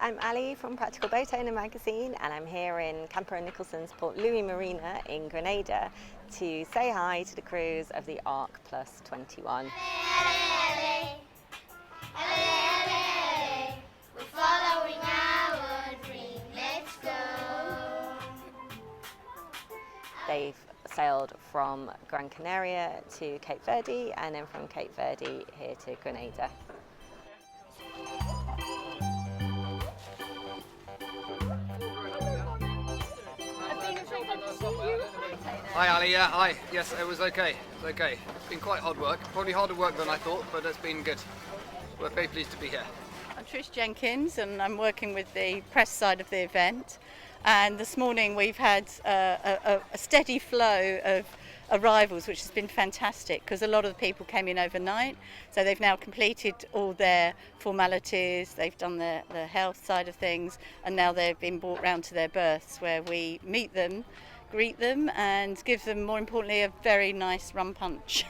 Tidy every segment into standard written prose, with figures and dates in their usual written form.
I'm Ali from Practical Boat Owner magazine, and I'm here in Camper & Nicholson's Port Louis Marina in Grenada to say hi to the crews of the Arc Plus 21. We're following our dream, let's go. They've sailed from Gran Canaria to Cape Verde, and then from Cape Verde here to Grenada. Hi Ali, yeah, hi. Yes, it was okay. It's okay. It's been quite hard work. Probably harder work than I thought, but it's been good. We're very pleased to be here. I'm Trish Jenkins and I'm working with the press side of the event. And this morning we've had a steady flow of arrivals, which has been fantastic because a lot of the people came in overnight. So they've now completed all their formalities, they've done the health side of things, and now they've been brought round to their berths where we meet them, greet them and give them, more importantly, a very nice rum punch.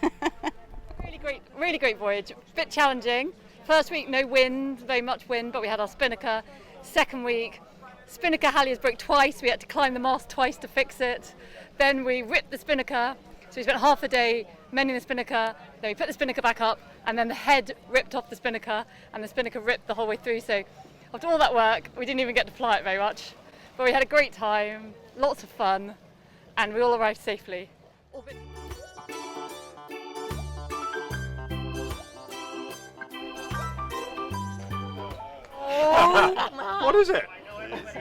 Really great voyage. A bit challenging. First week, no wind, very much wind, but we had our spinnaker. Second week, spinnaker halyards broke twice. We had to climb the mast twice to fix it. Then we ripped the spinnaker. So we spent half a day mending the spinnaker. Then we put the spinnaker back up, and then the head ripped off the spinnaker, and the spinnaker ripped the whole way through. So after all that work, we didn't even get to fly it very much. But we had a great time, lots of fun, and we all arrived safely. What is it?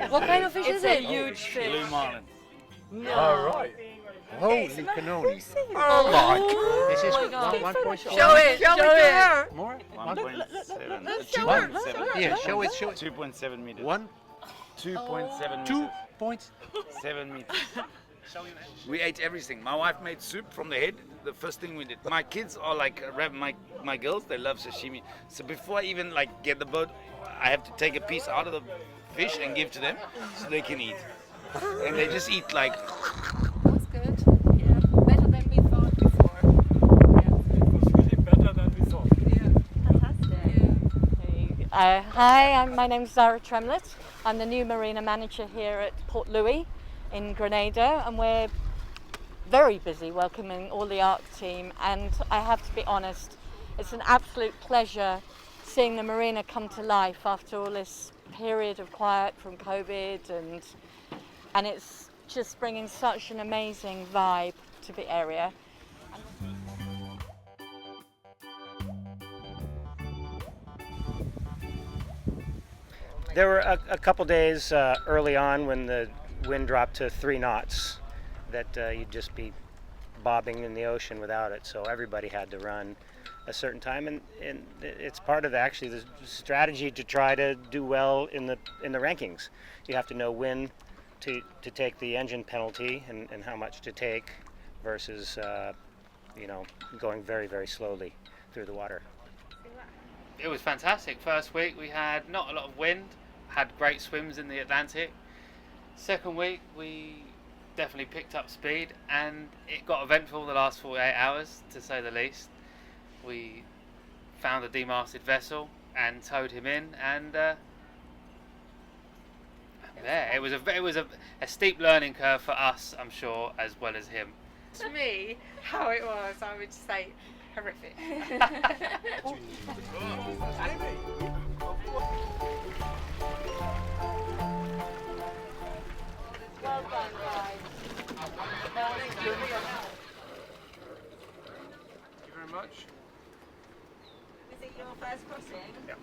What kind of fish is it? Huge fish. Blue marlin. No. Oh, right. Holy cannoli. Oh my! This is God. 1.7. Show it! Show it! More? 1.7. Show it! Yeah, show it. 2.7 meters. 2.7 meters. 7 meters. We ate everything. My wife made soup from the head. The first thing we did. My kids are like my girls. They love sashimi. So before I even like get the boat, I have to take a piece out of the fish and give to them so they can eat. And they just eat like. That's good. Yeah, better than we thought before. It was really better than we thought. Fantastic. Hi, my name's Zara Tremlett. I'm the new marina manager here at Port Louis in Grenada, and we're very busy welcoming all the ARC team, and I have to be honest, it's an absolute pleasure seeing the marina come to life after all this period of quiet from COVID, and it's just bringing such an amazing vibe to the area. There were a couple days early on when the wind dropped to 3 knots that you'd just be bobbing in the ocean without it, so everybody had to run a certain time, and it's part of actually the strategy to try to do well in the rankings. You have to know when to take the engine penalty and how much to take versus going very, very slowly through the water. It was fantastic. First week we had not a lot of wind, had great swims in the Atlantic. Second week we definitely picked up speed, and it got eventful the last 48 hours, to say the least. We found a demasted vessel and towed him in, and it was a steep learning curve for us, I'm sure, as well as him. To me, how it was, I would say horrific. Well done, guys. Thank you very much. Was it your first crossing? Yeah.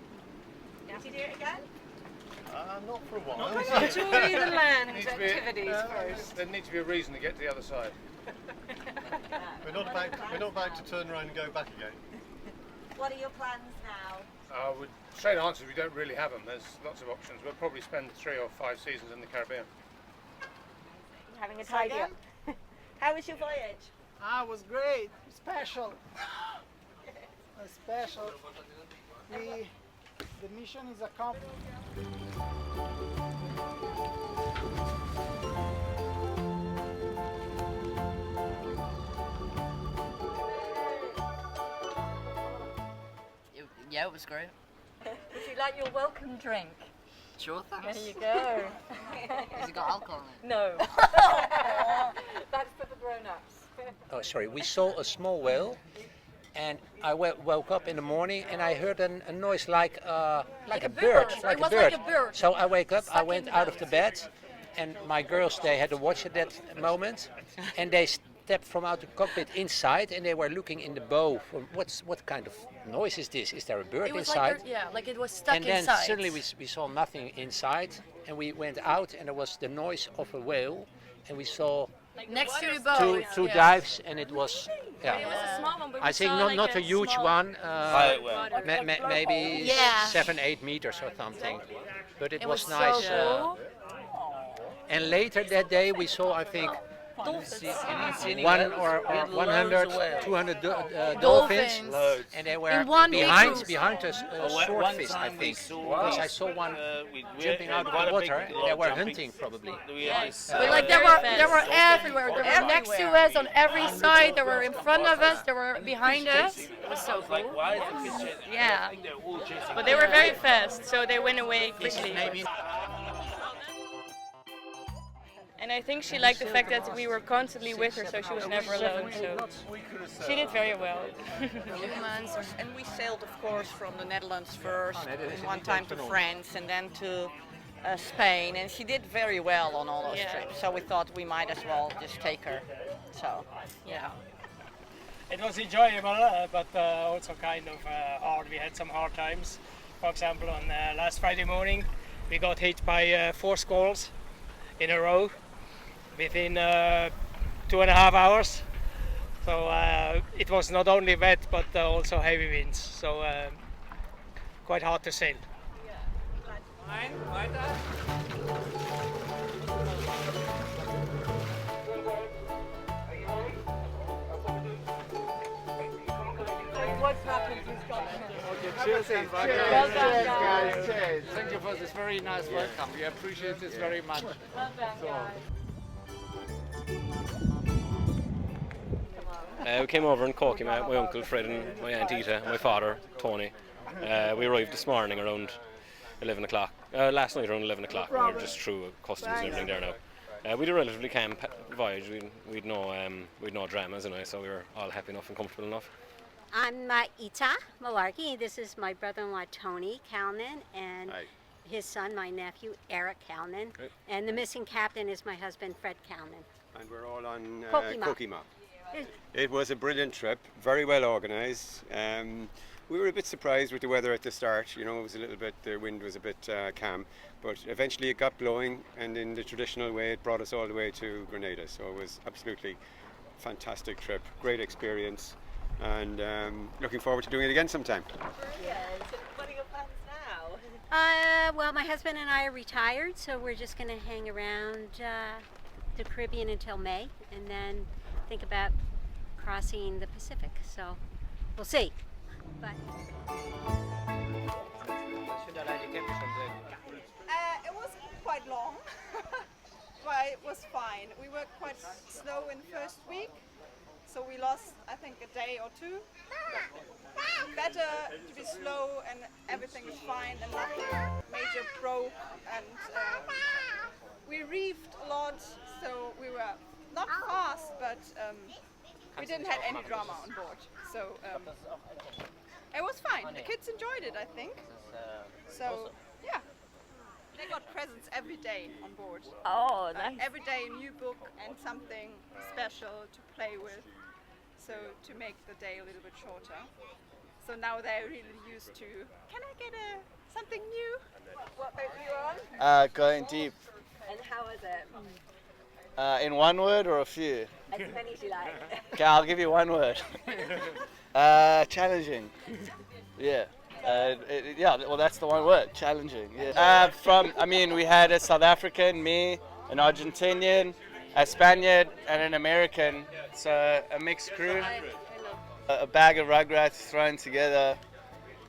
Did you do it again? Not for a while. Enjoy the land activities first. There needs to be a reason to get to the other side. We're not about to turn around and go back again. What are your plans now? Straight answer, we don't really have them. There's lots of options. We'll probably spend 3 or 5 seasons in the Caribbean. Having a tidy up. How was your voyage? It was great. Special. Special. The mission is accomplished. Yeah, it was great. Would you like your welcome drink? Sure, thanks. There you go. Has it got alcohol in it? No. That's for the grown-ups. Oh, sorry. We saw a small whale, and I woke up in the morning and I heard a noise like a bird. It was like a bird. So I wake up. I Stuck went in the out of the bed, and my girls, they had to watch at that moment, and they stepped from out the cockpit inside, and they were looking in the bow. For what kind of noise is this? Is there a bird It was inside? like it was stuck And then inside. suddenly we saw nothing inside, and we went out, and there was the noise of a whale, and we saw next to the boat. two dives, and it was It was a small one, but we I think saw not a huge small one, maybe Yeah. 7-8 meters or something, but it was was nice. so cool. And later that day we saw, I think, one or 100, 200 dolphins, and they were In one big group. behind us swordfish, I think, because I saw one jumping out of the water, and they were hunting probably. But like they were everywhere. They were next to us on every side. They were in front of us. They were behind us. It was so cool. Yeah. But they were very fast, so they went away quickly. And I think she liked the fact that we were constantly with her, so she was never alone. So she did very well. Months, and we sailed, of course, from the Netherlands first, one time to France, and then to Spain. And she did very well on all those trips. So we thought we might as well just take her. So, yeah. It was enjoyable, but also kind of hard. We had some hard times. For example, on last Friday morning, we got hit by 4 squalls in a row within 2.5 hours. So it was not only wet, but also heavy winds. So quite hard to sail. What's happened? Cheers, Well done, guys. Cheers. Thank you for this very nice welcome. We appreciate this very much. We came over in Corky, my uncle Fred and my aunt Ita and my father Tony. We arrived this morning around 11 o'clock. Last night around 11 o'clock. We were just through customs and everything there now. We had a relatively calm voyage. We'd no dramas, so we were all happy enough and comfortable enough. I'm Ita Malarkey. This is my brother-in-law Tony Calnan and his son, my nephew Eric Calnan. And the missing captain is my husband Fred Calnan. And we're all on Kokima. It was a brilliant trip, very well organised. We were a bit surprised with the weather at the start. It was a little bit, the wind was a bit calm, but eventually it got blowing, and in the traditional way it brought us all the way to Grenada. So it was absolutely fantastic trip, great experience, and looking forward to doing it again sometime. What are your plans now? Well, my husband and I are retired, so we're just going to hang around the Caribbean until May, and then think about crossing the Pacific. So we'll see. But it was quite long, but it was fine. We were quite slow in the first week, so we lost, I think, a day or two. But better to be slow and everything is fine and nothing major broke. And we reefed a lot, so we were not fast, but we didn't have any drama on board. So it was fine. The kids enjoyed it, I think. So yeah, they got presents every day on board. Oh, nice. Every day a new book and something special to play with. So to make the day a little bit shorter. So now they're really used to. Can I get something new? What boat were you on? Going deep. And how was it? In one word or a few? As many as you like. Okay, I'll give you one word. Challenging. Yeah. Well, that's the one word. Challenging. Yeah. We had a South African, me, an Argentinian, a Spaniard, and an American. It's a mixed crew. A bag of rugrats thrown together,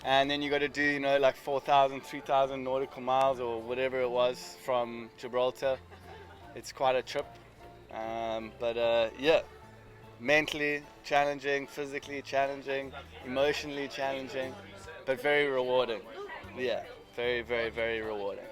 and then you got to do, like 4,000, 3,000 nautical miles or whatever it was from Gibraltar. It's quite a trip, but mentally challenging, physically challenging, emotionally challenging, but very rewarding. Yeah, very, very, very rewarding.